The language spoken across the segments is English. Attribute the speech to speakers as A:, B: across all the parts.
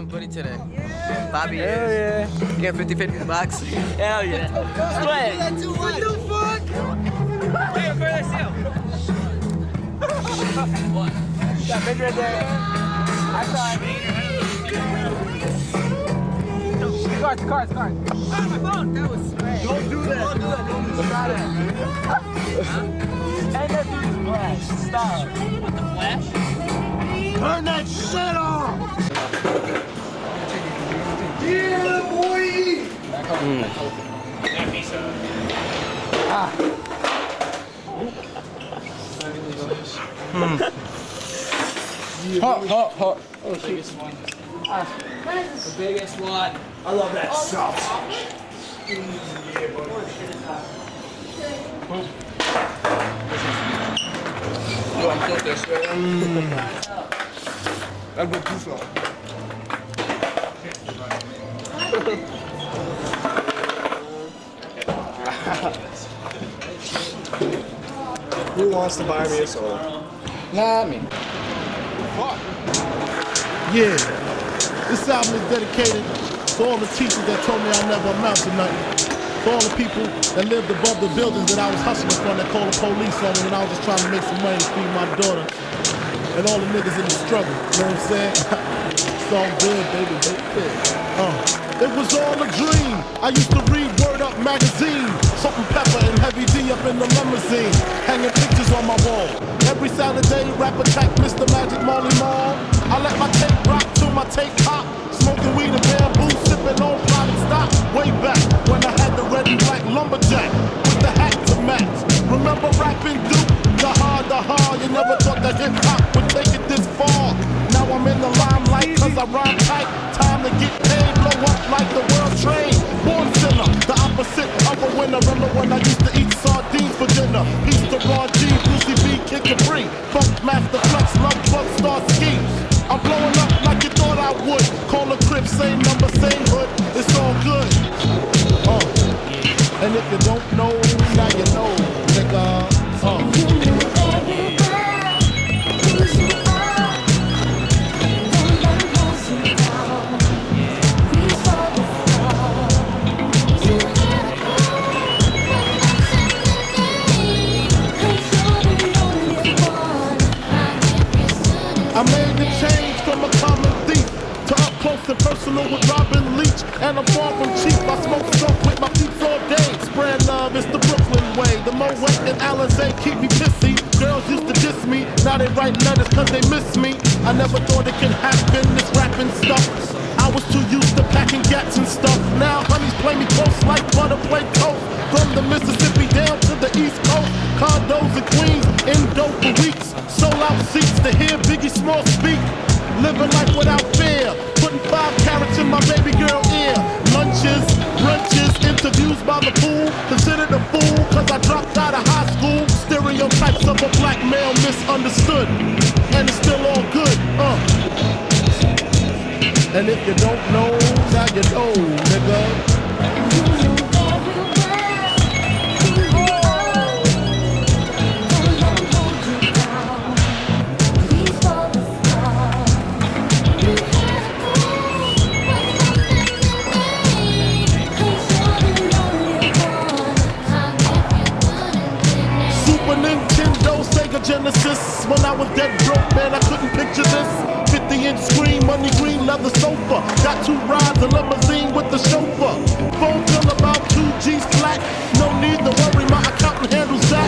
A: some booty today. Bobby
B: Hell
A: is. Yeah. Get 50-50 bucks.
B: Hell yeah. Sweat.
A: What the fuck?
B: Hey, go there, seal. What? That bitch right there. I saw it. Cars. Oh, my phone.
A: That was sweet.
B: Don't do that. Don't do that. And that dude's flash. Stop. What, the flash?
C: Turn that shit off! Yeah, boy!
B: Hot.
A: Oh, biggest one. The biggest one.
C: I love that sauce.
A: Oh, I'm so thirsty.
C: That's good too slow. Who wants to buy me a soda?
A: Not me.
C: Fuck.
D: Yeah, this album is dedicated to all the teachers that told me I never amount to nothing. For all the people that lived above the buildings that I was hustling from that called the police on me when I was just trying to make some money to feed my daughter. And all the niggas in the struggle, you know what I'm saying? It's all good, baby. It was all a dream. I used to read Word Up magazine, Salt and Pepper and Heavy D up in the limousine, hanging pictures on my wall. Every Saturday, rap attack Mr. Magic Marley Marl. I let my tape rock till my tape pop, smoking weed and bamboo, sipping on private stock. Way back when I had the red and black lumberjack with the hat to match. Remember rapping Duke? The hard, you never thought that hip hop would take it this far. Now I'm in the limelight cause I rhyme tight. Time to get paid, blow up like the world trade. Born sinner, the opposite of a winner. Remember when I used to eat sardines for dinner? Peace to Ron G, Lucy B, Kid Capri, Funk Master Flex, Love Bug, Star Ski. I'm blowing up like you thought I would. Call a crib, same number, same hood. It's all good. And if you don't know, now you know, nigga. I made the change from a common thief to up close and personal with Robin Leach. And I'm far from cheap, I smoke stuff with my peeps all day. Spread love, it's the Brooklyn way. The Moet and Alizé keep me pissy. Girls used to diss me, now they write letters cause they miss me. I never thought it could happen, this rapping stuff. I was too used to packing gats and stuff. Now honeys play me close like butter play toast. From the Mississippi down to the East Coast, condos in Queens, indo for weeks. Sold out seats to hear Biggie Small speak. Living life without fear, putting 5 carats in my baby girl ear. Lunches, brunches, interviews by the pool. Considered a fool cause I dropped out of high school. Stereotypes of a black male misunderstood, and it's still all good. And if you don't know, now you know, nigga. Genesis, when I was dead broke, man, I couldn't picture this. 50-inch screen, money green, leather sofa. Got 2 rides, a limousine with the chauffeur. Phone bill about 2 G's flat. No need to worry, my accountant handles that.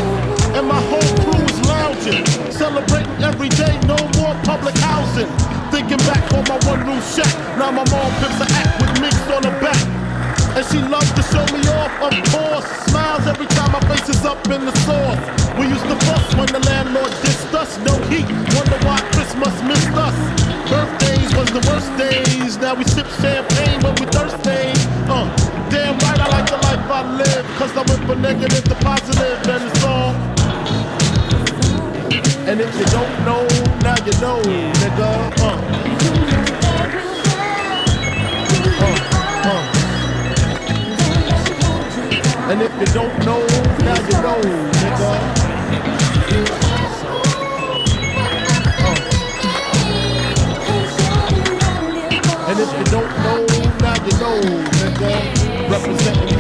D: And my whole crew's lounging, celebrating every day, no more public housing. Thinking back on my one-room shack, now my mom pimps an act with mix on her back. And she loves to show me off, of course. Smiles every time my face is up in the sauce. We used to fuss when the landlord dissed us. No heat, wonder why Christmas missed us. Birthdays was the worst days. Now we sip champagne when we thirsty. Damn right I like the life I live, cause I went from negative to positive, and it's all. And if you don't know, now you know, nigga. And if you don't know, now you know, nigga. And if You don't know, now you know, nigga. Representing